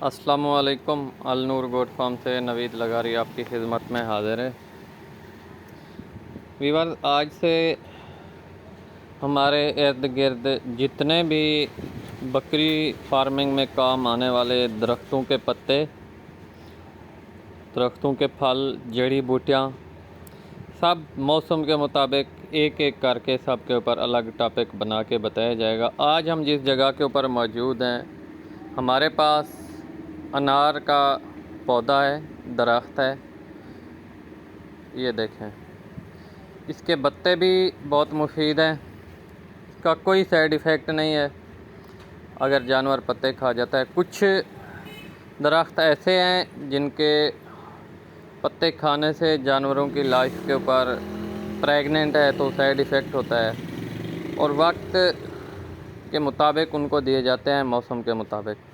अस्सलामुअलैकुम। Al Noor goat farm से नवीद लगारी आपकी खिदमत में हाज़िर है। वीवर, आज से हमारे इर्द गिर्द जितने भी बकरी फार्मिंग में काम आने वाले दरख्तों के पत्ते, दरख्तों के फल, जड़ी बूटियाँ, सब मौसम के मुताबिक एक एक करके सब के ऊपर अलग टॉपिक बना के बताया जाएगा। आज हम जिस जगह के ऊपर मौजूद हैं, हमारे पास अनार का पौधा है, दरख्त है। ये देखें, इसके पत्ते भी बहुत मुफीद हैं। इसका कोई साइड इफ़ेक्ट नहीं है अगर जानवर पत्ते खा जाता है। कुछ दरख्त ऐसे हैं जिनके पत्ते खाने से जानवरों की लाइफ के ऊपर, प्रेग्नेंट है तो साइड इफ़ेक्ट होता है और वक्त के मुताबिक उनको दिए जाते हैं, मौसम के मुताबिक।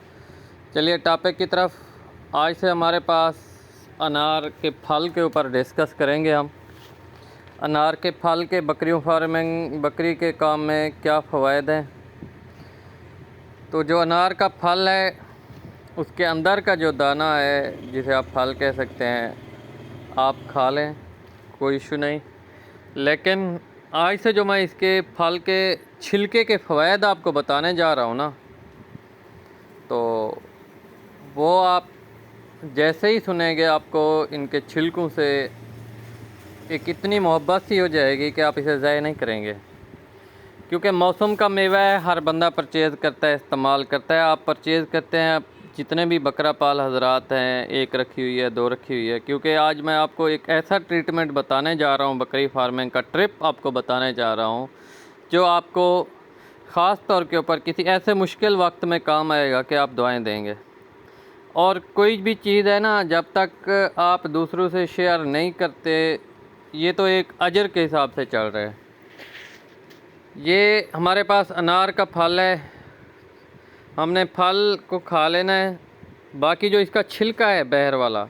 चलिए टॉपिक की तरफ। आज से हमारे पास अनार के फल के ऊपर डिस्कस करेंगे हम। अनार के फल के बकरियों फार्मिंग, बकरी के काम में क्या फ़वाइद हैं। तो जो अनार का फल है, उसके अंदर का जो दाना है, जिसे आप फल कह सकते हैं, आप खा लें, कोई इशू नहीं। लेकिन आज से जो मैं इसके फल के छिलके के फ़वाइद आपको बताने जा रहा हूँ ना, तो वो आप जैसे ही सुनेंगे, आपको इनके छिलकों से एक इतनी मोहब्बत सी हो जाएगी कि आप इसे ज़ाया नहीं करेंगे। क्योंकि मौसम का मेवा है, हर बंदा परचेज़ करता है, इस्तेमाल करता है। आप परचेज़ करते हैं, जितने भी बकरा पाल हजरात हैं, एक रखी हुई है, दो रखी हुई है। क्योंकि आज मैं आपको एक ऐसा ट्रीटमेंट बताने जा रहा हूँ, बकरी फार्मिंग का ट्रिप आपको बताने जा रहा हूँ, जो आपको ख़ास तौर के ऊपर किसी ऐसे मुश्किल वक्त में काम आएगा कि आप दुआएं देंगे। और कोई भी चीज़ है ना, जब तक आप दूसरों से शेयर नहीं करते, ये तो एक अजर के हिसाब से चल रहा है। ये हमारे पास अनार का फल है, हमने फल को खा लेना है। बाकी जो इसका छिलका है बहर वाला,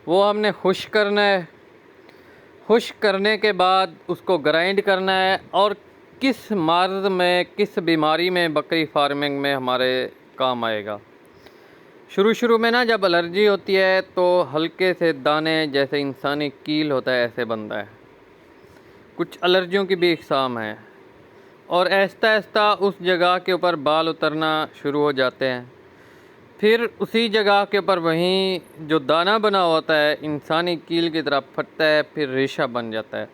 वो हमने खुश्क करना है। खुश्क करने के बाद उसको ग्राइंड करना है। और किस मर्ज़ में, किस बीमारी में बकरी फार्मिंग में हमारे काम आएगा। शुरू में ना, जब एलर्जी होती है तो हल्के से दाने, जैसे इंसानी कील होता है, ऐसे बनता है। कुछ एलर्जियों की भी इकसाम है और आहिस्ता आहिस्ता उस जगह के ऊपर बाल उतरना शुरू हो जाते हैं। फिर उसी जगह के ऊपर वहीं जो दाना बना होता है, इंसानी कील की तरह फटता है, फिर रेशा बन जाता है।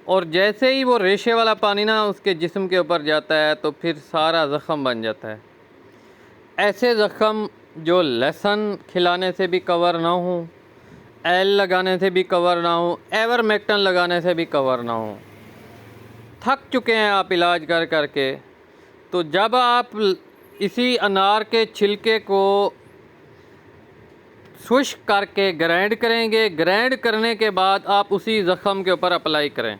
और जैसे ही वो रेशे वाला पानी ना उसके जिस्म के ऊपर जाता है, तो फिर सारा ज़ख़म बन जाता है। ऐसे ज़ख़म जो लहसुन खिलाने से भी कवर ना हो, एल लगाने से भी कवर ना हो, एवरमेक्टिन लगाने से भी कवर ना हो, थक चुके हैं आप इलाज कर कर के, तो जब आप इसी अनार के छिलके को खुश्क करके ग्राइंड करेंगे, ग्राइंड करने के बाद आप उसी ज़ख़म के ऊपर अप्लाई करें,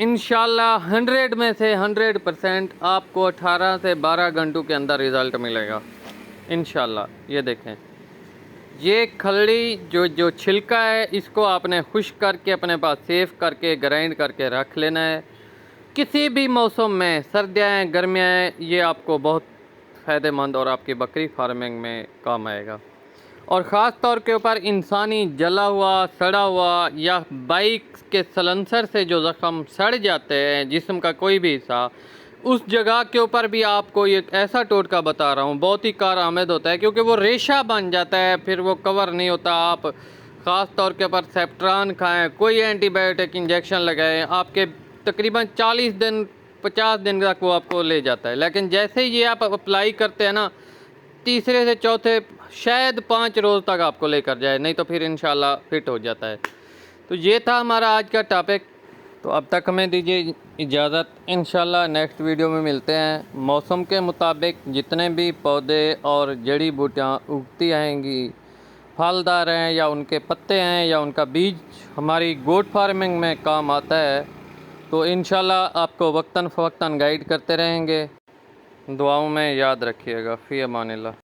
इंशाल्लाह 100 में से 100% आपको 18 से 12 घंटों के अंदर रिज़ल्ट मिलेगा इंशाल्लाह। ये देखें, ये खल्ली जो छिलका है, इसको आपने खुश्क करके अपने पास सेव करके ग्राइंड करके रख लेना है। किसी भी मौसम में, सर्दियाँ हैं, गर्मियाँ हैं, ये आपको बहुत फ़ायदेमंद और आपकी बकरी फार्मिंग में काम आएगा। और ख़ास तौर के ऊपर इंसानी जला हुआ, सड़ा हुआ, या बाइक के सलेंसर से जो ज़ख़म सड़ जाते हैं, जिस्म का कोई भी हिस्सा, उस जगह के ऊपर भी आपको एक ऐसा टोटका बता रहा हूँ, बहुत ही कारआमद होता है। क्योंकि वो रेशा बन जाता है, फिर वो कवर नहीं होता। आप ख़ास तौर के ऊपर सेफ्ट्रान खाएं, कोई एंटीबायोटिक इंजेक्शन लगाएं, आपके तकरीबन 40 दिन 50 दिन तक वो आपको ले जाता है। लेकिन जैसे ही ये आप अप्लाई करते हैं ना, तीसरे से चौथे, शायद 5 रोज़ तक आपको लेकर जाए, नहीं तो फिर इंशाल्लाह फिट हो जाता है। तो ये था हमारा आज का टॉपिक। तो अब तक हमें दीजिए इजाज़त, इंशाल्लाह नेक्स्ट वीडियो में मिलते हैं। मौसम के मुताबिक जितने भी पौधे और जड़ी बूटियाँ उगती आएंगी, फलदार हैं या उनके पत्ते हैं या उनका बीज हमारी गोट फार्मिंग में काम आता है, तो इंशाल्लाह आपको वक्तन फ़वक्तन गाइड करते रहेंगे। दुआओं में याद रखिएगा। फ़ी अमानिल्लाह।